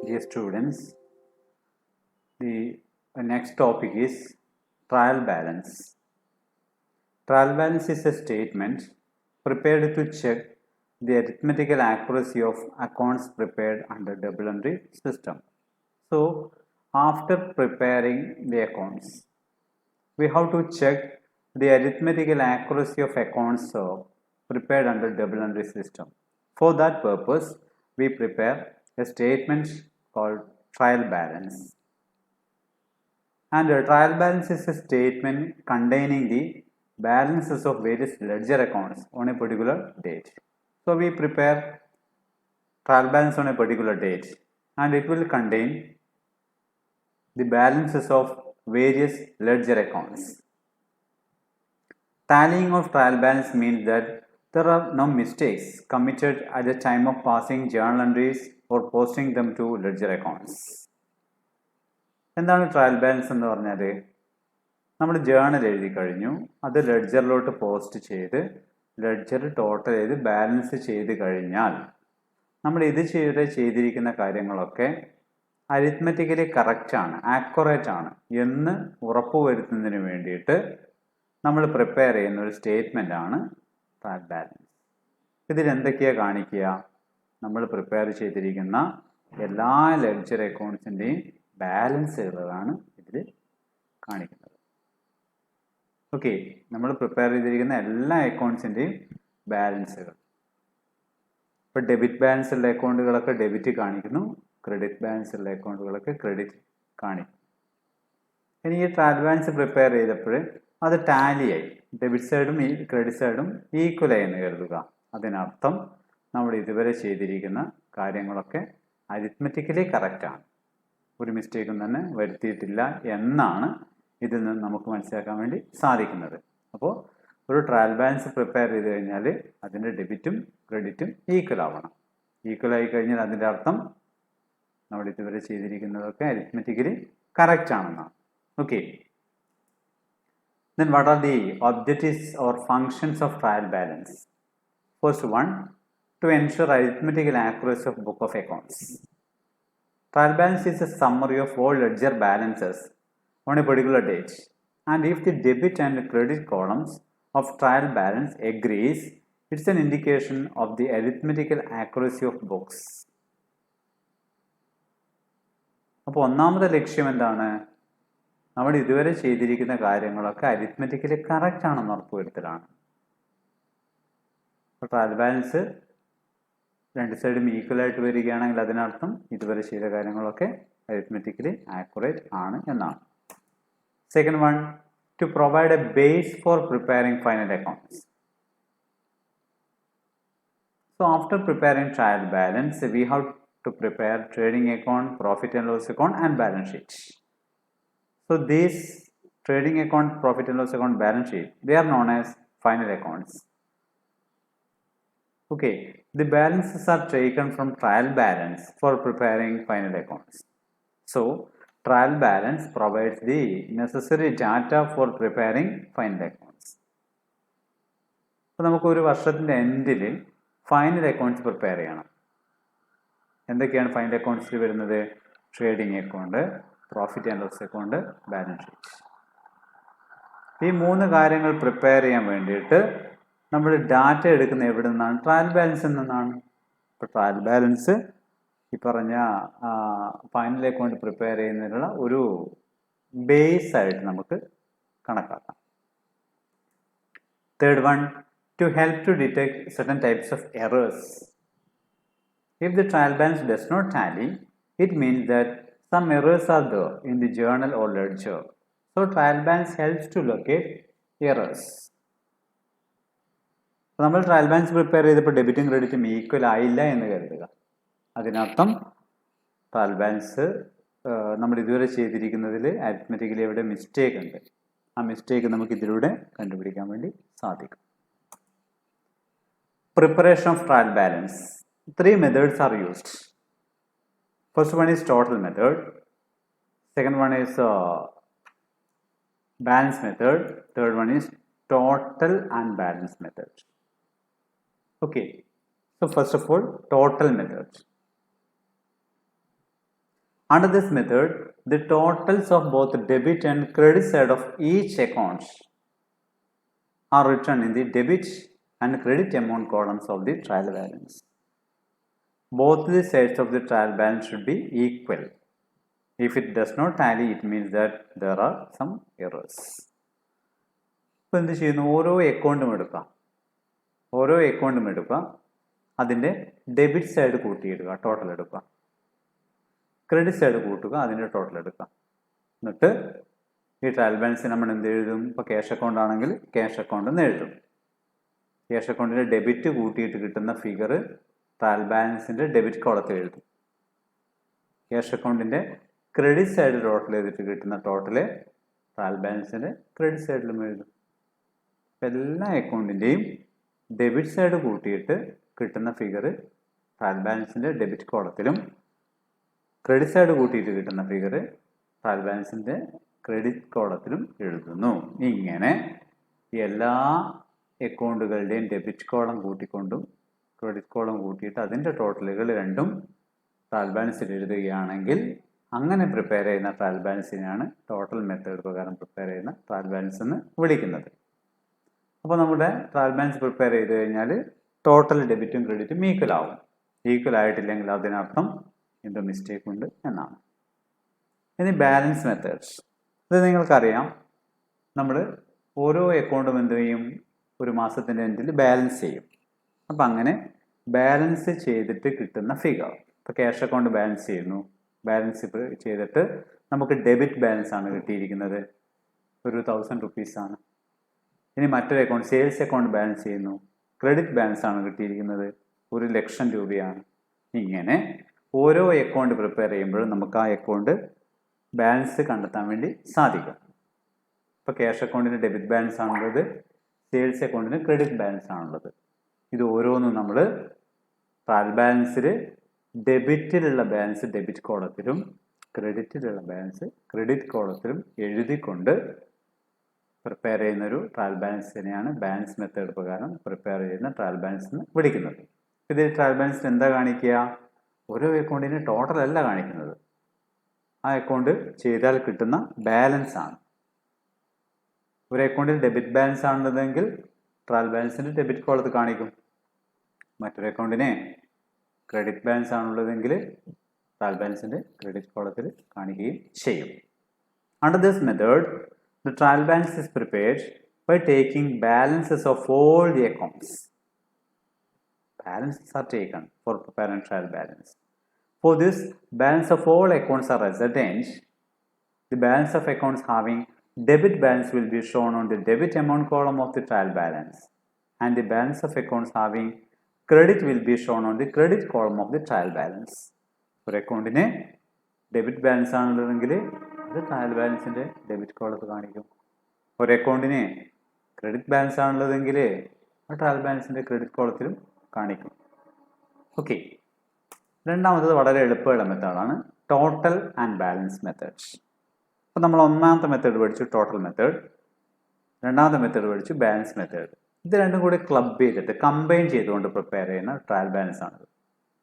Dear students, the next topic is trial balance. Trial balance is a statement prepared to check the arithmetical accuracy of accounts prepared under double entry system. So, after preparing the accounts, we have to check the arithmetical accuracy of accounts prepared under double entry system. For that purpose, we prepare a statement called trial balance. And a trial balance is a statement containing the balances of various ledger accounts on a particular date. So we prepare trial balance on a particular date and it will contain the balances of various ledger accounts. Tallying of trial balance means that there are no mistakes committed at the time of passing journal entries or posting them to ledger accounts. എന്താണ് trial balance എന്ന് പറഞ്ഞാൽ നമ്മൾ journal എഴുതി കഴിഞ്ഞു, അത് ലെഡ്ജറിലോട്ട് post ചെയ്ത് ledger total ചെയ്ത് balance ചെയ്ത് കഴിഞ്ഞാൽ നമ്മൾ ഇത് ചെയ്തിരിക്കുന്ന കാര്യങ്ങളൊക്കെ അരിത്മെറ്റിക്കലി കറക്റ്റ് ആണ്, ആക്യുറേറ്റ് ആണ് എന്ന് ഉറപ്പുവരുത്തുന്നതിന് വേണ്ടിയിട്ട് നമ്മൾ പ്രിപ്പയർ ചെയ്യുന്ന ഒരു സ്റ്റേറ്റ്മെൻ്റ് ആണ് ട്രയൽ ബാലൻസ്. ഇതിൽ എന്തൊക്കെയാണ് കാണിക്കുക? നമ്മൾ പ്രിപ്പയർ ചെയ്തിരിക്കുന്ന എല്ലാ ലെഡ്ജർ അക്കൗണ്ട്സിൻ്റെയും ബാലൻസുകളാണ് ഇതിൽ കാണിക്കുന്നത്. ഓക്കെ, നമ്മൾ പ്രിപ്പയർ ചെയ്തിരിക്കുന്ന എല്ലാ അക്കൗണ്ട്സിൻ്റെയും ബാലൻസുകൾ. ഇപ്പോൾ ഡെബിറ്റ് ബാലൻസ് ഉള്ള അക്കൗണ്ടുകളൊക്കെ ഡെബിറ്റ് കാണിക്കുന്നു, ക്രെഡിറ്റ് ബാലൻസ് ഉള്ള അക്കൗണ്ടുകളൊക്കെ ക്രെഡിറ്റ് കാണിക്കും. ഇനി ഈ ട്രയൽ ബാലൻസ് പ്രിപ്പയർ ചെയ്തപ്പോൾ അത് ടാലിയായി, ഡെബിറ്റ് സൈഡും ഈ ക്രെഡിറ്റ് സൈഡും ഈക്വലായി എന്ന് കരുതുക. അതിനർത്ഥം നമ്മൾ ഇതുവരെ ചെയ്തിരിക്കുന്ന കാര്യങ്ങളൊക്കെ അരിത്മെറ്റിക്കലി കറക്റ്റാണ്, ഒരു മിസ്റ്റേക്കും തന്നെ വരുത്തിയിട്ടില്ല എന്നാണ് ഇതിൽ നിന്ന് നമുക്ക് മനസ്സിലാക്കാൻ വേണ്ടി സാധിക്കുന്നത്. അപ്പോൾ ഒരു ട്രയൽ ബാലൻസ് പ്രിപ്പയർ ചെയ്ത് കഴിഞ്ഞാൽ അതിൻ്റെ ഡെബിറ്റും ക്രെഡിറ്റും ഈക്വൽ ആവണം. ഈക്വൽ ആയി കഴിഞ്ഞാൽ അതിൻ്റെ അർത്ഥം നമ്മൾ ഇതുവരെ ചെയ്തിരിക്കുന്നതൊക്കെ അരിത്മെറ്റിക്കലി കറക്റ്റ് ആണെന്നാണ്. Okay, then what are the objectives or functions of trial balance? First one, to ensure arithmetical accuracy of book of accounts. Trial balance is a summary of all ledger balances on a particular date, and if the debit and credit columns of trial balance agrees, it's an indication of the arithmetical accuracy of books. അപ്പോൾ ഒന്നാമത്തെ ലക്ഷ്യം എന്താണ്? നമ്മൾ ഇതുവരെ ചെയ്തിരിക്കുന്ന കാര്യങ്ങളൊക്കെ അരിത്മെറ്റിക്കലി correct ആണെന്ന് ഉറപ്പുവരുത്തലാണ്. അപ്പോൾ ട്രയൽ ബാലൻസ് രണ്ട് സൈഡും ഈക്വൽ ആയിട്ട് വരികയാണെങ്കിൽ അതിനർത്ഥം ഇതുവരെ ചെയ്ത കാര്യങ്ങളൊക്കെ അരിത്മെറ്റിക്കലി ആക്യുറേറ്റ് ആണ് എന്നാണ്. Second one, to provide a base for preparing final accounts. So after preparing trial balance we have to prepare trading account, profit and loss account and balance sheet. So these trading account, profit and loss account, balance sheet, they are known as final accounts. Okay, the balances are taken from trial balance for preparing final accounts. So trial balance provides the necessary data for preparing final accounts. അപ്പോൾ നമുക്ക് ഒരു വർഷത്തിൻ്റെ എൻഡിൽ final accounts prepare ചെയ്യണം. എന്തൊക്കെയാണ് final അക്കൗണ്ട്സിൽ വരുന്നത്? Trading account, profit and loss account, balance sheet. ഈ മൂന്ന് കാര്യങ്ങൾ പ്രിപ്പയർ ചെയ്യാൻ വേണ്ടിയിട്ട് നമ്മൾ ഡാറ്റ എടുക്കുന്ന എവിടെ നിന്നാണ്? ട്രയൽ ബാലൻസിൽ നിന്നാണ്. ഇപ്പോൾ ട്രയൽ ബാലൻസ് ഈ പറഞ്ഞ ഫൈനൽ അക്കൗണ്ട് പ്രിപ്പയർ ചെയ്യുന്നതിനുള്ള ഒരു ബേസ് ആയിട്ട് നമുക്ക് കണക്കാക്കാം. Third one, to help to detect certain types of errors. If the trial balance does not tally, it means that some errors are there in the journal or ledger. So trial balance helps to locate errors. നമ്മൾ trial balance prepare ചെയ്തപ്പോൾ ഡെബിറ്റും ക്രെഡിറ്റും equal ആയില്ല എന്ന് കരുതുക. അതിനർത്ഥം trial balance നമ്മൾ ഇതുവരെ ചെയ്തിരിക്കുന്നതിൽ അരിത്മെറ്റിക്കലി എവിടെ mistake ഉണ്ട്, ആ മിസ്റ്റേക്ക് നമുക്ക് ഇതിലൂടെ കണ്ടുപിടിക്കാൻ വേണ്ടി സാധിക്കും. Preparation of trial balance. 3 methods are used. First one is total method, second one is balance method, third one is total and balance method. Okay, so first of all, total method. Under this method, the totals of both debit and credit side of each account are written in the debit and credit amount columns of the trial balance. Both the sides of the trial balance should be equal. If it does not tally, it means that there are some errors. അപ്പോൾ എന്ത് ചെയ്യുന്നു, ഓരോ അക്കൗണ്ടും എടുക്കുക, അതിൻ്റെ debit side കൂട്ടിയിടുക, total എടുക്കുക, credit side കൂട്ടുക, അതിൻ്റെ ടോട്ടൽ എടുക്കുക. എന്നിട്ട് ഈ ട്രയൽ ബാലൻസ് നമ്മൾ എന്ത് എഴുതും? ഇപ്പോൾ ക്യാഷ് അക്കൗണ്ട് ആണെങ്കിൽ ക്യാഷ് അക്കൗണ്ട് എന്ന് എഴുതും. ക്യാഷ് അക്കൗണ്ടിൻ്റെ ഡെബിറ്റ് കൂട്ടിയിട്ട് കിട്ടുന്ന ഫിഗർ ട്രയൽ ബാലൻസിൻ്റെ ഡെബിറ്റ് കോളത്തിൽ എഴുതും. ക്യാഷ് അക്കൗണ്ടിൻ്റെ ക്രെഡിറ്റ് സൈഡ് ടോട്ടൽ ചെയ്തിട്ട് കിട്ടുന്ന ടോട്ടല് ട്രയൽ ബാലൻസിൻ്റെ ക്രെഡിറ്റ് സൈഡിലും എഴുതും. എല്ലാ അക്കൗണ്ടിൻ്റെയും ഡെബിറ്റ് സൈഡ് കൂട്ടിയിട്ട് കിട്ടുന്ന ഫിഗർ ട്രയൽ ബാലൻസിൻ്റെ ഡെബിറ്റ് കോളത്തിലും ക്രെഡിറ്റ് സൈഡ് കൂട്ടിയിട്ട് കിട്ടുന്ന ഫിഗർ ട്രയൽ ബാലൻസിൻ്റെ ക്രെഡിറ്റ് കോളത്തിലും എഴുതുന്നു. ഇങ്ങനെ എല്ലാ അക്കൗണ്ടുകളുടെയും ഡെബിറ്റ് കോളം കൂട്ടിക്കൊണ്ടും ക്രെഡിറ്റ് കോളം കൂട്ടിയിട്ട് അതിൻ്റെ ടോട്ടലുകൾ രണ്ടും ട്രയൽ ബാലൻസിൽ എഴുതുകയാണെങ്കിൽ അങ്ങനെ പ്രിപ്പയർ ചെയ്യുന്ന ട്രയൽ ബാലൻസിനെയാണ് ടോട്ടൽ മെത്തേഡ് പ്രകാരം പ്രിപ്പയർ ചെയ്യുന്ന ട്രയൽ ബാലൻസ് എന്ന് വിളിക്കുന്നത്. അപ്പോൾ നമ്മുടെ ട്രയൽ ബാലൻസ് പ്രിപ്പയർ ചെയ്ത് കഴിഞ്ഞാൽ ടോട്ടൽ ഡെബിറ്റും ക്രെഡിറ്റും ഈക്വൽ ആവും. ഈക്വൽ ആയിട്ടില്ലെങ്കിൽ അതിനർത്ഥം എന്തോ മിസ്റ്റേക്ക് ഉണ്ട് എന്നാണ്. ഇനി ബാലൻസ് മെത്തേഡ്സ്. ഇത് നിങ്ങൾക്കറിയാം, നമ്മൾ ഓരോ അക്കൗണ്ടും എന്ത് ചെയ്യും, ഒരു മാസത്തിൻ്റെ എൻഡിൽ ബാലൻസ് ചെയ്യും. അപ്പം അങ്ങനെ ബാലൻസ് ചെയ്തിട്ട് കിട്ടുന്ന ഫിഗർ, ഇപ്പോൾ ക്യാഷ് അക്കൗണ്ട് ബാലൻസ് ചെയ്യുന്നു, ബാലൻസ് ചെയ്തിട്ട് നമുക്ക് ഡെബിറ്റ് ബാലൻസ് ആണ് കിട്ടിയിരിക്കുന്നത്, ഒരു 1000 റുപ്പീസാണ്. ഇനി മറ്റൊരു അക്കൗണ്ട് സെയിൽസ് അക്കൗണ്ട് ബാലൻസ് ചെയ്യുന്നു, ക്രെഡിറ്റ് ബാലൻസ് ആണ് കിട്ടിയിരിക്കുന്നത്, 1,00,000 രൂപയാണ്. ഇങ്ങനെ ഓരോ അക്കൗണ്ട് പ്രിപ്പയർ ചെയ്യുമ്പോഴും നമുക്ക് ആ അക്കൗണ്ട് ബാലൻസ് കണ്ടെത്താൻ വേണ്ടി സാധിക്കും. ഇപ്പോൾ ക്യാഷ് അക്കൗണ്ടിന് ഡെബിറ്റ് ബാലൻസ് ആണുള്ളത്, സെയിൽസ് അക്കൗണ്ടിന് ക്രെഡിറ്റ് ബാലൻസ് ആണുള്ളത്. ഇത് ഓരോന്നും നമ്മൾ ട്രയൽ ബാലൻസിൽ ഡെബിറ്റിലുള്ള ബാലൻസ് ഡെബിറ്റ് കോളത്തിലും ക്രെഡിറ്റിലുള്ള ബാലൻസ് ക്രെഡിറ്റ് കോളത്തിലും എഴുതിക്കൊണ്ട് പ്രിപ്പയർ ചെയ്യുന്നൊരു ട്രയൽ ബാലൻസിനെയാണ് ബാലൻസ് മെത്തേഡ് പ്രകാരം പ്രിപ്പയർ ചെയ്യുന്ന ട്രയൽ ബാലൻസ് എന്ന് വിളിക്കുന്നത്. ഇതിൽ ട്രയൽ ബാലൻസിൽ എന്താ കാണിക്കുക? ഓരോ അക്കൗണ്ടിന് ടോട്ടൽ അല്ല കാണിക്കുന്നത്, ആ അക്കൗണ്ട് ചെയ്താൽ കിട്ടുന്ന ബാലൻസ് ആണ്. ഒരു അക്കൗണ്ടിൽ ഡെബിറ്റ് ബാലൻസ് ആണുള്ളതെങ്കിൽ ട്രയൽ ബാലൻസിൻ്റെ ഡെബിറ്റ് കോളത്ത് കാണിക്കും. മറ്റൊരു അക്കൗണ്ടിനെ ക്രെഡിറ്റ് ബാലൻസ് ആണുള്ളതെങ്കിൽ ട്രയൽ ബാലൻസിൻ്റെ ക്രെഡിറ്റ് കോളത്തിൽ കാണിക്കുകയും ചെയ്യും. Under this method the trial balance is prepared by taking balances of all the accounts. Balances are taken for preparing trial balance. For this, balance of all accounts are ascertained. The balance of accounts having debit balance will be shown on the debit amount column of the trial balance, and the balance of accounts having credit will be shown on the credit column of the trial balance. For account in a debit balance ആണുള്ളതെങ്കിൽ അത് trial ബാലൻസിൻ്റെ debit കോളത്ത് കാണിക്കും. ഒരു അക്കൗണ്ടിന് credit balance ആണുള്ളതെങ്കിൽ ആ trial ബാലൻസിൻ്റെ credit കോളത്തിലും കാണിക്കും. Okay, രണ്ടാമത്തത് വളരെ എളുപ്പമുള്ള മെത്തേഡാണ് ടോട്ടൽ ആൻഡ് ബാലൻസ് മെത്തേഡ്സ്. അപ്പോൾ നമ്മൾ ഒന്നാമത്തെ മെത്തേഡ് പഠിച്ചു ടോട്ടൽ മെത്തേഡ്, രണ്ടാമത്തെ മെത്തേഡ് പഠിച്ചു ബാലൻസ് മെത്തേഡ്. ഇത് രണ്ടും കൂടി ക്ലബ് ചെയ്തിട്ട് കമ്പൈൻ ചെയ്തുകൊണ്ട് പ്രിപ്പയർ ചെയ്യുന്ന ട്രയൽ ബാലൻസ് ആണത്.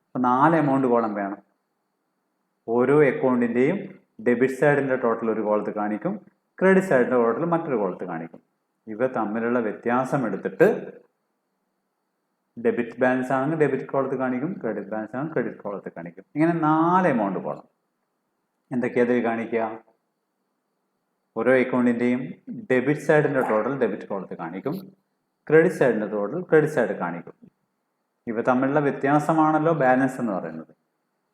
അപ്പോൾ 4 എമൗണ്ട് കോളം വേണം. ഓരോ അക്കൗണ്ടിൻ്റെയും ഡെബിറ്റ് സൈഡിൻ്റെ ടോട്ടൽ ഒരു കോളത്ത് കാണിക്കും, ക്രെഡിറ്റ് സൈഡിൻ്റെ ടോട്ടൽ മറ്റൊരു കോളത്ത് കാണിക്കും. ഇവ തമ്മിലുള്ള വ്യത്യാസം എടുത്തിട്ട് ഡെബിറ്റ് ബാലൻസ് ആണെങ്കിൽ ഡെബിറ്റ് കോളത്ത് കാണിക്കും, ക്രെഡിറ്റ് ബാലൻസ് ആണെങ്കിൽ ക്രെഡിറ്റ് കോളത്ത് കാണിക്കും. ഇങ്ങനെ 4 എമൗണ്ട് കോളം എന്തൊക്കെയാ അതിൽ കാണിക്കുക? ഓരോ അക്കൗണ്ടിൻ്റെയും ഡെബിറ്റ് സൈഡിൻ്റെ ടോട്ടൽ ഡെബിറ്റ് കോളത്ത് കാണിക്കും, ക്രെഡിറ്റ് സൈഡിൻ്റെ ടോട്ടൽ ക്രെഡിറ്റ് സൈഡ് കാണിക്കും. ഇവ തമ്മിലുള്ള വ്യത്യാസമാണല്ലോ ബാലൻസ് എന്ന് പറയുന്നത്.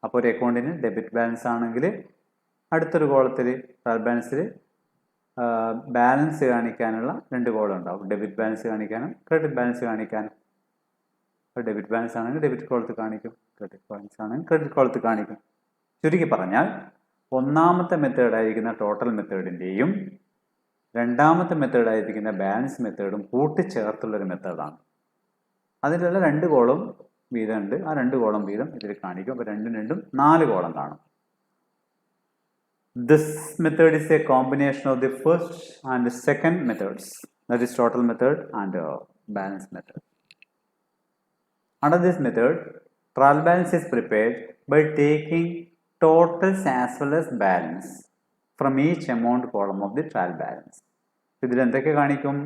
അപ്പോൾ ഒരു അക്കൗണ്ടിന് ഡെബിറ്റ് ബാലൻസ് ആണെങ്കിൽ അടുത്തൊരു കോളത്തിൽ ട്രയൽ ബാലൻസിൽ ബാലൻസ് കാണിക്കാനുള്ള 2 കോളം ഉണ്ടാവും, ഡെബിറ്റ് ബാലൻസ് കാണിക്കാനും ക്രെഡിറ്റ് ബാലൻസ് കാണിക്കാനും. അപ്പോൾ ഡെബിറ്റ് ബാലൻസ് ആണെങ്കിൽ ഡെബിറ്റ് കോളത്ത് കാണിക്കും, ക്രെഡിറ്റ് ബാലൻസ് ആണെങ്കിൽ ക്രെഡിറ്റ് കോളത്ത് കാണിക്കും. ചുരുക്കി പറഞ്ഞാൽ ഒന്നാമത്തെ മെത്തേഡായിരിക്കുന്ന ടോട്ടൽ മെത്തേഡിൻ്റെയും രണ്ടാമത്തെ മെത്തേഡായിരിക്കുന്ന ബാലൻസ് മെത്തേഡും കൂട്ടിച്ചേർത്തുള്ളൊരു മെത്തേഡാണ്. അതിലുള്ള 2 കോളം വീതം ഉണ്ട്, ആ 2 കോളം വീതം ഇതിൽ കാണിക്കും. അപ്പോൾ രണ്ടും 4 കോളം കാണും. This method is a combination of the first and the second methods, that is total method and balance method. Under this method, trial balance is prepared by taking totals as well as balance from each amount column of the trial balance. ഇതിൽ എന്തൊക്കെ കാണിക്കും?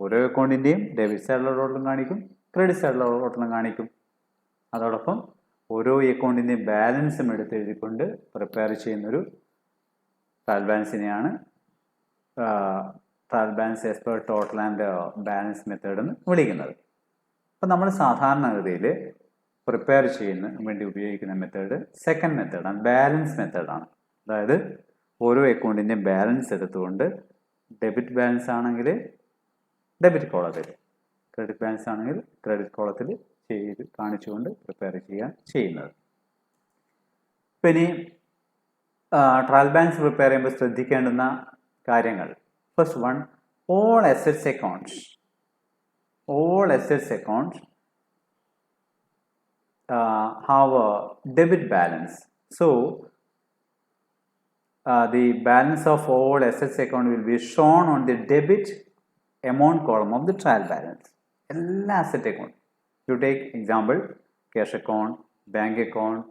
ഓരോ അക്കൗണ്ടിൻ്റെയും debit സൈഡിലുള്ള ടോട്ടലും കാണിക്കും, credit സൈഡിലുള്ള ടോട്ടലും കാണിക്കും. അതോടൊപ്പം ഓരോ അക്കൗണ്ടിൻ്റെയും ബാലൻസും എടുത്ത് എഴുതിക്കൊണ്ട് പ്രിപ്പയർ ചെയ്യുന്നൊരു ട്രയൽ ബാലൻസിനെയാണ് trial balance as per total and balance method എന്ന് വിളിക്കുന്നത്. അപ്പം നമ്മൾ സാധാരണഗതിയിൽ പ്രിപ്പയർ ചെയ്യുന്ന വേണ്ടി ഉപയോഗിക്കുന്ന മെത്തേഡ് സെക്കൻഡ് മെത്തേഡാണ്, ബാലൻസ് മെത്തേഡാണ്. അതായത് ഓരോ അക്കൗണ്ടിൻ്റെയും ബാലൻസ് എടുത്തുകൊണ്ട് ഡെബിറ്റ് ബാലൻസ് ആണെങ്കിൽ ഡെബിറ്റ് കോളത്തിൽ, ക്രെഡിറ്റ് ബാലൻസ് ആണെങ്കിൽ ക്രെഡിറ്റ് കോളത്തിൽ ചെയ്ത് കാണിച്ചുകൊണ്ട് പ്രിപ്പയർ ചെയ്യുന്നത്. ഇപ്പം ഇനി ട്രയൽ ബാലൻസ് പ്രിപ്പയർ ചെയ്യുമ്പോൾ ശ്രദ്ധിക്കേണ്ടുന്ന കാര്യങ്ങൾ. First one, all assets accounts have a debit balance. So the balance of all assets account will be shown on the debit amount column of the trial balance. എല്ലാ asset account, you take example cash account, bank account,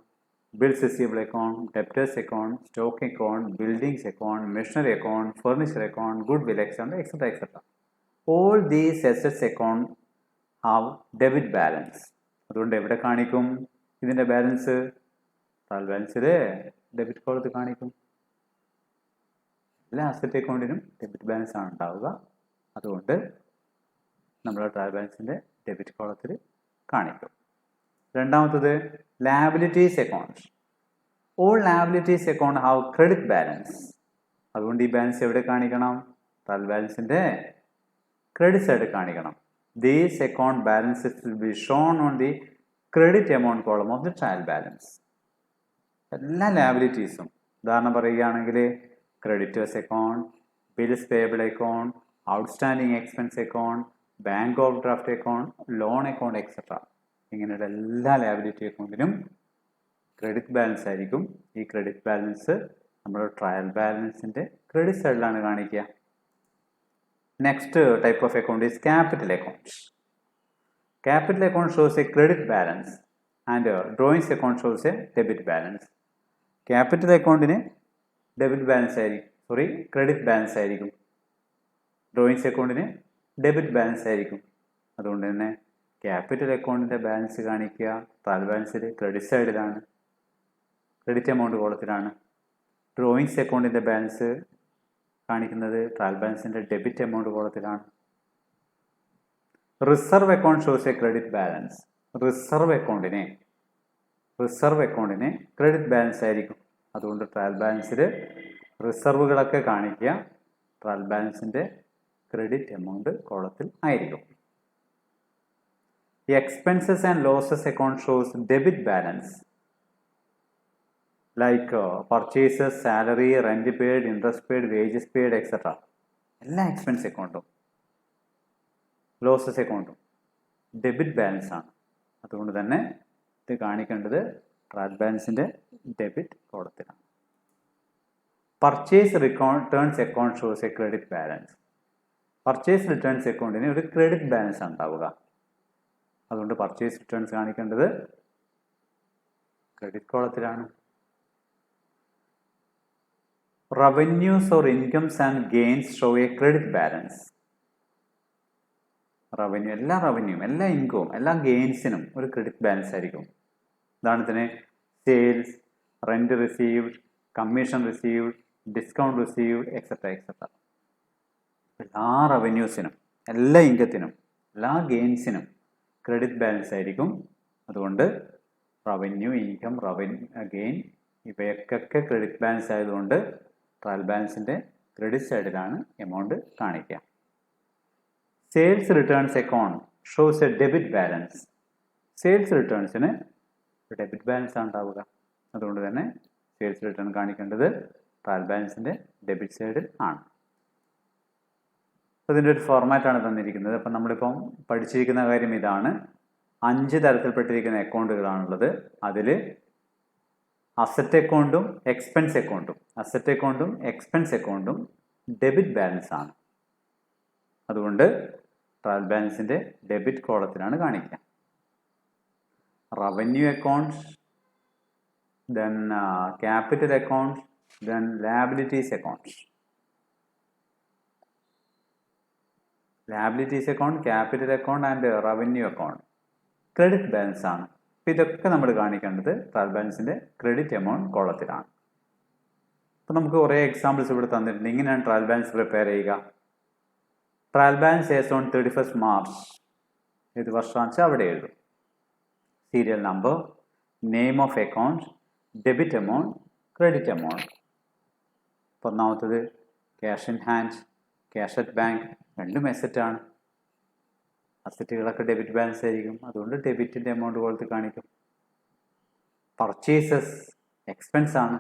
bills receivable account, debtors account, stock account, buildings account, machinery account, furniture account, goodwill account, etc. etc. All these assets account have debit balance. അതുകൊണ്ട് എവിടെ കാണിക്കും ഇതിൻ്റെ balance? Trial ബാലൻസിൽ debit കോളത്തിൽ കാണിക്കും. എല്ലാ asset അക്കൗണ്ടിനും debit balance ആണ് ഉണ്ടാവുക. അതുകൊണ്ട് നമ്മൾ ട്രയൽ ബാലൻസിൻ്റെ ഡെബിറ്റ് കോളത്തിൽ കാണിക്കും. രണ്ടാമത്തത് liabilities account. All liabilities account have credit balance. അതുകൊണ്ട് ഈ ബാലൻസ് എവിടെ കാണിക്കണം? ട്രയൽ ബാലൻസിൻ്റെ ക്രെഡിറ്റ് സൈഡ് കാണിക്കണം. These account balances will be shown on the credit amount column of the trial balance. എല്ലാ ലാബിലിറ്റീസും ഉദാഹരണം പറയുകയാണെങ്കിൽ creditors account, bills payable account, outstanding expense account, bank of draft account, loan account etcetera, ഇങ്ങനെയുള്ള എല്ലാ liability അക്കൗണ്ടിനും credit balance ആയിരിക്കും. ഈ credit balance നമ്മൾ ട്രയൽ ബാലൻസിൻ്റെ ക്രെഡിറ്റ് സൈഡിലാണ് കാണിക്കുക. Next type of account is capital accounts. Capital account shows a credit balance and drawings account shows a debit balance. Capital അക്കൗണ്ടിന് ഡെബിറ്റ് ബാലൻസ് ആയിരിക്കും, ക്രെഡിറ്റ് ബാലൻസ് ആയിരിക്കും. Drawings അക്കൗണ്ടിന് ഡെബിറ്റ് ബാലൻസ് ആയിരിക്കും. അതുകൊണ്ട് തന്നെ ക്യാപിറ്റൽ അക്കൗണ്ടിൻ്റെ ബാലൻസ് കാണിക്കുക ട്രയൽ ബാലൻസിൽ ക്രെഡിറ്റ് സൈഡിലാണ്, ക്രെഡിറ്റ് എമൗണ്ട് കോളത്തിലാണ്. ഡ്രോയിങ്സ് അക്കൗണ്ടിൻ്റെ ബാലൻസ് കാണിക്കുന്നത് ട്രയൽ ബാലൻസിൻ്റെ ഡെബിറ്റ് എമൗണ്ട് കോളത്തിലാണ്. Reserve account shows a credit balance. Reserve അക്കൗണ്ടിന് ക്രെഡിറ്റ് ബാലൻസ് ആയിരിക്കും. അതുകൊണ്ട് ട്രയൽ ബാലൻസിൽ റിസർവുകളൊക്കെ കാണിക്കുക ട്രയൽ ബാലൻസിൻ്റെ ക്രെഡിറ്റ് എമൗണ്ട് കോളത്തിൽ ആയിരിക്കും. The expenses and losses account shows debit balance like purchases, salary, rent paid, interest paid, wages paid, etc. എല്ലാ expense അക്കൗണ്ടും losses അക്കൗണ്ടും ഡെബിറ്റ് ബാലൻസ് ആണ്. അതുകൊണ്ട് തന്നെ ഇത് കാണിക്കേണ്ടത് ട്രയൽ ബാലൻസിൻ്റെ ഡെബിറ്റ് കോളത്തിലാണ്. Purchase returns account shows a credit balance. Purchase returns അക്കൗണ്ടിന് ഒരു ക്രെഡിറ്റ് ബാലൻസ് ഉണ്ടാവുക. അതുകൊണ്ട് പർച്ചേസ് റിട്ടേൺസ് കാണിക്കേണ്ടത് ക്രെഡിറ്റ് കോളത്തിലാണ്. Revenues or incomes and gains show a credit balance. എല്ലാ റവന്യൂവും, എല്ലാ ഇൻകവും, എല്ലാ ഗെയിൻസിനും ഒരു ക്രെഡിറ്റ് ബാലൻസ് ആയിരിക്കും. ഉദാഹരണത്തിന് sales, rent received, commission received, discount received, etcetera etcetera. എല്ലാ റവന്യൂസിനും, എല്ലാ ഇൻകത്തിനും, എല്ലാ ഗെയിൻസിനും ക്രെഡിറ്റ് ബാലൻസ് ആയിരിക്കും. അതുകൊണ്ട് റവന്യൂ, ഇൻകം, ഗെയിൻ ഇവയൊക്കെ ക്രെഡിറ്റ് ബാലൻസ് ആയതുകൊണ്ട് ട്രയൽ ബാലൻസിൻ്റെ ക്രെഡിറ്റ് സൈഡിലാണ് എമൗണ്ട് കാണിക്കുക. Sales returns account shows a debit balance. Sales റിട്ടേൺസിന് ഡെബിറ്റ് ബാലൻസ് ആണ് ഉണ്ടാവുക. അതുകൊണ്ട് തന്നെ സെയിൽസ് റിട്ടേൺ കാണിക്കേണ്ടത് ട്രയൽ ബാലൻസിൻ്റെ ഡെബിറ്റ് സൈഡിൽ ആണ്. അതിൻ്റെ ഒരു ഫോർമാറ്റാണ് തന്നിരിക്കുന്നത്. അപ്പം നമ്മളിപ്പം പഠിച്ചിരിക്കുന്ന കാര്യം ഇതാണ്. 5 തരത്തിൽപ്പെട്ടിരിക്കുന്ന അക്കൗണ്ടുകളാണുള്ളത്. അതിൽ അസറ്റ് അക്കൗണ്ടും എക്സ്പെൻസ് അക്കൗണ്ടും ഡെബിറ്റ് ബാലൻസ് ആണ്. അതുകൊണ്ട് ട്രയൽ ബാലൻസിൻ്റെ ഡെബിറ്റ് കോളത്തിലാണ് കാണിക്കുക. Revenue accounts then capital account, then liabilities account. Liabilities account, capital account and revenue account. Credit balance ആണ്. ഇതൊക്കെ നമ്മൾ കാണിക്കേണ്ടത് ട്രയൽ ബാലൻസിന്റെ ക്രെഡിറ്റ് എമൗണ്ട് കോളത്തിലാണ്. അപ്പോൾ നമുക്ക് കുറേ എക്സാമ്പിൾസ് ഇവിടെ തന്നിട്ടുണ്ട്. ഇങ്ങനെയാണ് ട്രയൽ ബാലൻസ് പ്രിപ്പയർ ചെയ്യുക. Trial balance as on 31st March, ഏത് വർഷമാണെന്ന് വെച്ചാൽ അവിടെ എഴുതും. Serial number, name of account, debit amount, credit amount. അപ്പോൾ ഒന്നാമത്തത് cash in hand, cash at bank, രണ്ടും അസറ്റാണ്. അസറ്റുകളൊക്കെ ഡെബിറ്റ് ബാലൻസ് ആയിരിക്കും, അതുകൊണ്ട് ഡെബിറ്റിൻ്റെ എമൗണ്ട് പോലത്തെ കാണിക്കും. പർച്ചേസസ് എക്സ്പെൻസ് ആണ്,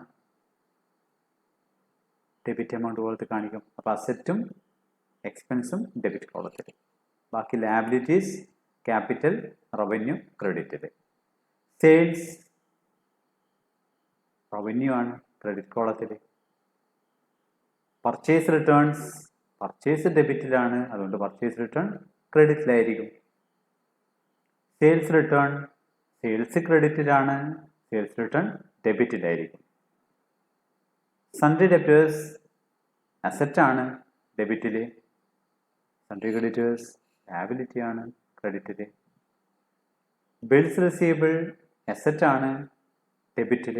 ഡെബിറ്റ് എമൗണ്ട് പോലത്തെ കാണിക്കും. അപ്പോൾ അസറ്റും എക്സ്പെൻസും ഡെബിറ്റ് കോളത്തിൽ. ബാക്കി ലയബിലിറ്റീസ്, ക്യാപിറ്റൽ, റവന്യൂ, ക്രെഡിറ്റിൽ. സെയിൽസ് റവന്യൂ ആണ്, ക്രെഡിറ്റ് കോളത്തിൽ. പർച്ചേസ് റിട്ടേൺസ്, പർച്ചേസ് ഡെബിറ്റിലാണ്, അതുകൊണ്ട് പർച്ചേസ് റിട്ടേൺ ക്രെഡിറ്റിലായിരിക്കും. സെയിൽസ് റിട്ടേൺ, സെയിൽസ് ക്രെഡിറ്റിലാണ്, സെയിൽസ് റിട്ടേൺ ഡെബിറ്റിലായിരിക്കും. സൺഡ്രി ഡെപ്റ്റേഴ്സ് അസറ്റാണ്, ഡെബിറ്റിൽ. സൺഡ്രി ക്രെഡിറ്റേഴ്സ് ലയബിലിറ്റി ആണ്, ക്രെഡിറ്റിൽ. ബിൽസ് റിസീവബിൾ അസറ്റാണ്, ഡെബിറ്റിൽ.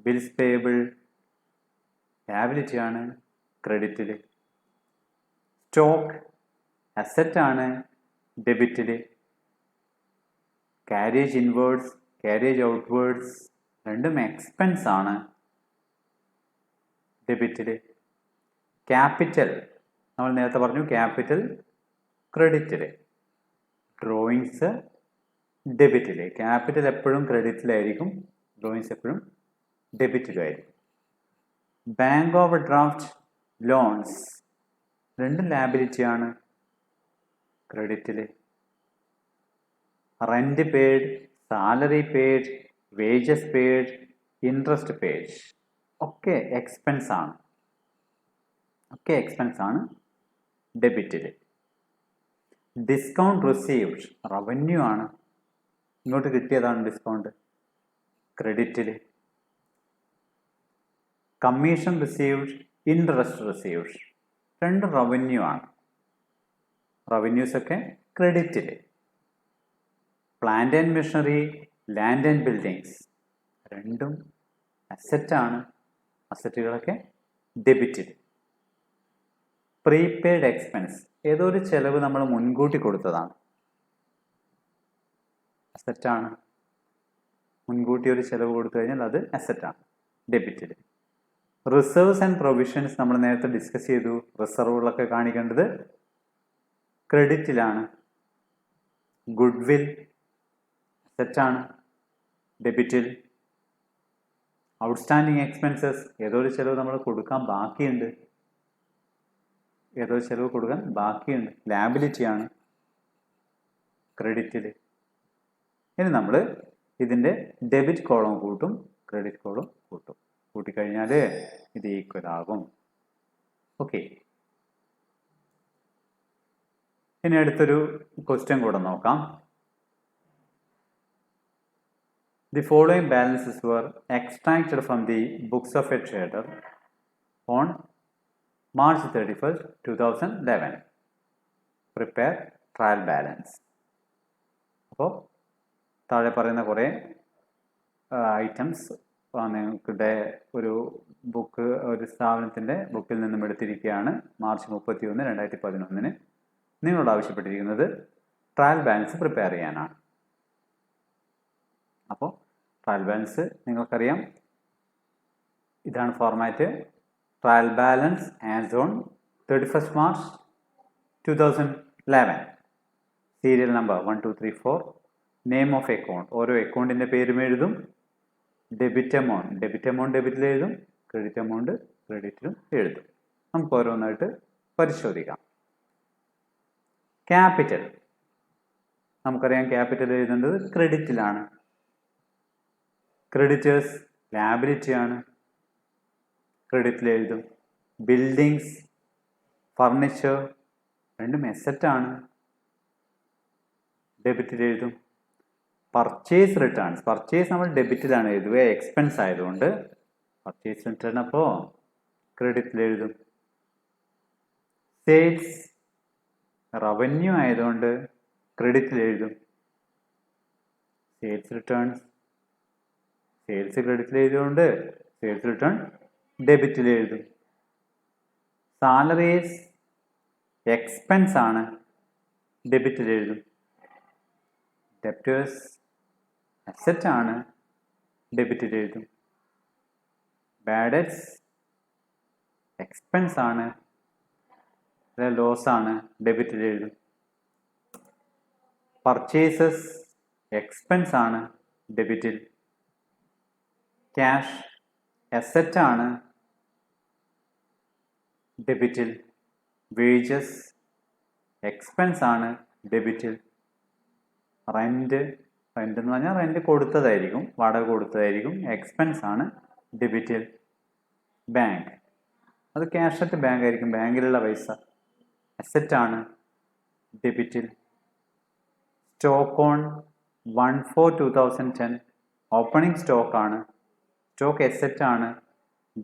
ബിൽസ് പേയബിൾ ലയബിലിറ്റി ആണ്, ക്രെഡിറ്റിൽ. സ്റ്റോക്ക് അസറ്റാണ്, ഡെബിറ്റിൽ. കാരേജ് ഇൻവേർഡ്സ്, കാരേജ് ഔട്ട്വേർഡ്സ് രണ്ടും എക്സ്പെൻസ് ആണ്, ഡെബിറ്റിൽ. ക്യാപിറ്റൽ നമ്മൾ നേരത്തെ പറഞ്ഞു, ക്യാപിറ്റൽ ക്രെഡിറ്റിൽ. ഡ്രോയിങ്സ് ഡെബിറ്റിൽ. ക്യാപിറ്റൽ എപ്പോഴും ക്രെഡിറ്റിലായിരിക്കും, ഡ്രോയിങ്സ് എപ്പോഴും ഡെബിറ്റിലായിരിക്കും. ബാങ്ക് ഓവർ ഡ്രാഫ്റ്റ് ലോൺസ് രണ്ടും ലയബിലിറ്റിയാണ്, ക്രെഡിറ്റിൽ. Rent paid, salary paid, wages paid, interest paid ഒക്കെ എക്സ്പെൻസ് ആണ്, ഒക്കെ എക്സ്പെൻസ് ആണ്, ഡെബിറ്റിൽ. ഡിസ്കൗണ്ട് റിസീവ്ഡ് റവന്യൂ ആണ്, ഇങ്ങോട്ട് കിട്ടിയതാണ് ഡിസ്കൗണ്ട്, ക്രെഡിറ്റിൽ. കമ്മീഷൻ റിസീവ്ഡ്, ഇൻട്രസ്റ്റ് റിസീവ്ഡ് രണ്ടും റവന്യൂ ആണ്, റവന്യൂസ് ഒക്കെ ക്രെഡിറ്റിൽ. Plant and machinery, land and buildings രണ്ടും അസറ്റാണ്, അസറ്റുകളൊക്കെ ഡെബിറ്റിൽ. പ്രീപെയ്ഡ് എക്സ്പെൻസ് ഏതോ ഒരു ചെലവ് നമ്മൾ മുൻകൂട്ടി കൊടുത്തതാണ്, അസറ്റാണ്. മുൻകൂട്ടി ഒരു ചെലവ് കൊടുത്തു കഴിഞ്ഞാൽ അത് അസറ്റാണ്, ഡെബിറ്റിൽ. റിസർവ്സ് ആൻഡ് പ്രൊവിഷൻസ് നമ്മൾ നേരത്തെ ഡിസ്കസ് ചെയ്തു. റിസർവുകളൊക്കെ കാണിക്കേണ്ടത് ക്രെഡിറ്റിലാണ്. ഗുഡ് വിൽ അസറ്റാണ്, ഡെബിറ്റിൽ. ഔട്ട്സ്റ്റാൻഡിങ് എക്സ്പെൻസസ് ഏതോ ഒരു ചെലവ് നമ്മൾ കൊടുക്കാൻ ബാക്കിയുണ്ട്, ഏതോ ചെലവ് കൊടുക്കാൻ ബാക്കിയുണ്ട്, ലയബിലിറ്റിയാണ്, ക്രെഡിറ്റിൽ. ഇനി നമ്മൾ ഇതിൻ്റെ ഡെബിറ്റ് കോളം കൂട്ടും, ക്രെഡിറ്റ് കോളം കൂട്ടും. കൂട്ടിക്കഴിഞ്ഞാൽ ഇത് ഈക്വൽ ആകും. ഓക്കെ, ഇനി അടുത്തൊരു ക്വസ്റ്റ്യൻ കൂടെ നോക്കാം. The following balances were extracted from the books of a trader on March 31st, 2011. Prepare trial balance. അപ്പോൾ താഴെ പറയുന്ന കുറേ ഐറ്റംസ് നിങ്ങളുടെ ഒരു ബുക്ക്, ഒരു സ്ഥാപനത്തിൻ്റെ ബുക്കിൽ നിന്നും എടുത്തിരിക്കുകയാണ്. മാർച്ച് 31, 2011 നിങ്ങളോട് ആവശ്യപ്പെട്ടിരിക്കുന്നത് ട്രയൽ ബാലൻസ് പ്രിപ്പയർ ചെയ്യാനാണ്. അപ്പോൾ ട്രയൽ ബാലൻസ് നിങ്ങൾക്കറിയാം, ഇതാണ് format. Trial balance as on 31st March 2011. Serial number 1, 2, 3, 4. Name of account, ഓരോ അക്കൗണ്ടിൻ്റെ പേരും എഴുതും. ഡെബിറ്റ് എമൗണ്ട് ഡെബിറ്റിൽ എഴുതും, ക്രെഡിറ്റ് എമൗണ്ട് ക്രെഡിറ്റിലും എഴുതും. നമുക്ക് ഓരോന്നായിട്ട് പരിശോധിക്കാം. ക്യാപിറ്റൽ നമുക്കറിയാം, ക്യാപിറ്റൽ എഴുതേണ്ടത് ക്രെഡിറ്റിലാണ്. ക്രെഡിറ്റേഴ്സ് ലയബിലിറ്റി ആണ്, ക്രെഡിറ്റിൽ എഴുതും. ബിൽഡിങ്സ്, ഫർണിച്ചർ രണ്ടും അസറ്റാണ്, ഡെബിറ്റിൽ എഴുതും. പർച്ചേസ് റിട്ടേൺസ്, പർച്ചേസ് നമ്മൾ ഡെബിറ്റിലാണ് എഴുതുക, എക്സ്പെൻസ് ആയതുകൊണ്ട് പർച്ചേസ് റിട്ടേൺ അപ്പോൾ ക്രെഡിറ്റിൽ എഴുതും. സെയിൽസ് റവന്യൂ ആയതുകൊണ്ട് ക്രെഡിറ്റിൽ എഴുതും. സെയിൽസ് റിട്ടേൺസ്, സെയിൽസ് ക്രെഡിറ്റിൽ എഴുതുകൊണ്ട് സെയിൽസ് റിട്ടേൺ ഡെബിറ്റിൽ എഴുതും. സാലറീസ് എക്സ്പെൻസ് ആണ്, ഡെബിറ്റിൽ എഴുതും. ഡെപ്റ്റേഴ്സ് അസറ്റ് ആണ്, ഡെബിറ്റിൽ എഴുതും. ബാഡ് ഡെറ്റ്സ് എക്സ്പെൻസ് ആണ്, ലോസ് ആണ്, ഡെബിറ്റിൽ എഴുതും. പർച്ചേസസ് എക്സ്പെൻസ് ആണ്, ഡെബിറ്റിൽ. ക്യാഷ് അസറ്റ് ആണ്, ഡെബിറ്റിൽ. വേജസ് എക്സ്പെൻസ് ആണ്, ഡെബിറ്റിൽ. റെന്റ്, റെന്റ് എന്ന് പറഞ്ഞാൽ റെന്റ് കൊടുത്തതായിരിക്കും, വാടക കൊടുത്തതായിരിക്കും, എക്സ്പെൻസ് ആണ്, ഡെബിറ്റിൽ. ബാങ്ക് അത് ക്യാഷ് അറ്റ് ബാങ്ക് ആയിരിക്കും, ബാങ്കിലുള്ള പൈസ, അസറ്റ് ആണ്, ഡെബിറ്റിൽ. സ്റ്റോക്ക് ഓൺ 1/4/2010 ഓപ്പണിംഗ് സ്റ്റോക്ക് ആണ്, സ്റ്റോക്ക് അസറ്റ് ആണ്,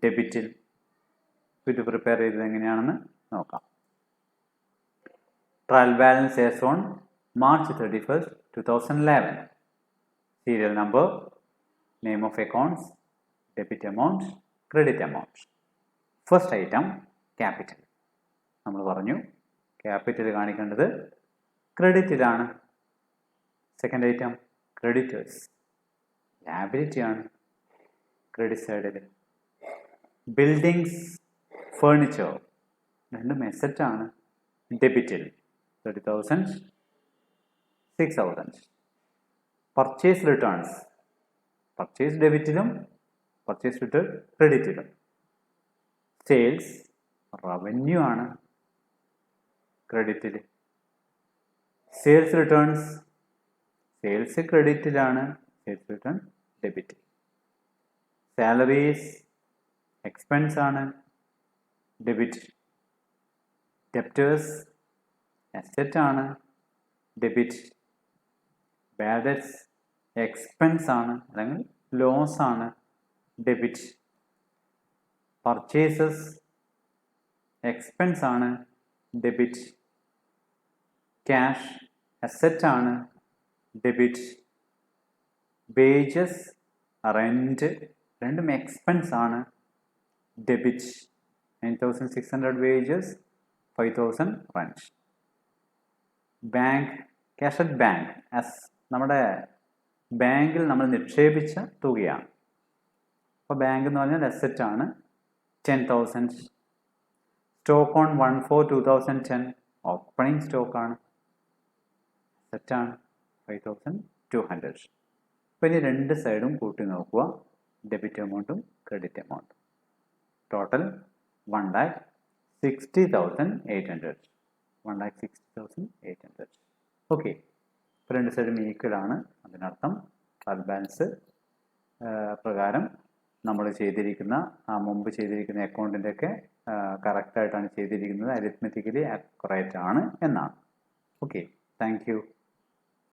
ഡെബിറ്റിൽ. ഇത് പ്രിപ്പയർ ചെയ്തത് എങ്ങനെയാണെന്ന് നോക്കാം. Trial balance as on March 31st, 2011. Serial number, name of accounts, debit amount, credit amount. First item, capital. നമ്മൾ പറഞ്ഞു ക്യാപിറ്റൽ കാണിക്കേണ്ടത് ക്രെഡിറ്റിലാണ്. സെക്കൻഡ് ഐറ്റം ക്രെഡിറ്റേഴ്സ്, ലാബിലിറ്റി ആണ്, ക്രെഡിറ്റ് സൈഡിൽ. ബിൽഡിങ്സ് ഫേർണിച്ചർ രണ്ടും അസറ്റ് ആണ്, ഡെബിറ്റിൽ 30,000 6,000. പർച്ചേസ് റിട്ടേൺസ്, പർച്ചേസ് ഡെബിറ്റിലും പർച്ചേസ് റിട്ടേൺ ക്രെഡിറ്റിലും. സെയിൽസ് റവന്യൂ ആണ്, ക്രെഡിറ്റിൽ. സെയിൽസ് റിട്ടേൺസ്, സെയിൽസ് ക്രെഡിറ്റിലാണ്, സെയിൽസ് റിട്ടേൺ ഡെബിറ്റിൽ. സാലറീസ് എക്സ്പെൻസ് ആണ്, ഡെബിറ്റ്. ഡെപ്റ്റേഴ്സ് അസറ്റ് ആണ്, ഡെബിറ്റ്. ബാഡ് ഡെറ്റ്സ് എക്സ്പെൻസ് ആണ് അല്ലെങ്കിൽ ലോസ് ആണ്, ഡെബിറ്റ്. പർച്ചേസസ് എക്സ്പെൻസ് ആണ്, ഡെബിറ്റ്. ക്യാഷ് അസറ്റ് ആണ്, ഡെബിറ്റ്. വേജസ് റെന്റ് രണ്ടും എക്സ്പെൻസ് ആണ്, debit. 9,600 wages, 5,000 rent. Bank cash at bank, നമ്മുടെ ബാങ്കിൽ നമ്മൾ നിക്ഷേപിച്ച തുകയാണ്. അപ്പോൾ ബാങ്ക് എന്ന് പറഞ്ഞാൽ അസറ്റ് ആണ്, 10,000. സ്റ്റോക്ക് ഓൺ 1/4/2010 ഓപ്പണിംഗ് സ്റ്റോക്ക് ആണ്, അസറ്റ് ആണ്, 5,200. അപ്പോൾ ഇനി രണ്ട് സൈഡും കൂട്ടി നോക്കുക, ഡെബിറ്റ് എമൗണ്ടും ക്രെഡിറ്റ് എമൗണ്ടും. ടോട്ടൽ 1,60,800. 1,60,800. ഓക്കെ, ഇപ്പോൾ രണ്ട് സൈഡും ഈക്വൽ ആണ്. അതിനർത്ഥം ട്രയൽ ബാലൻസ് പ്രകാരം നമ്മൾ ചെയ്തിരിക്കുന്ന മുമ്പ് ചെയ്തിരിക്കുന്ന അക്കൗണ്ടിൻ്റെ ഒക്കെ കറക്റ്റായിട്ടാണ് ചെയ്തിരിക്കുന്നത്, അരിത്മെറ്റിക്കലി അക്യുറേറ്റ് ആണ് എന്നാണ്. Okay, thank you.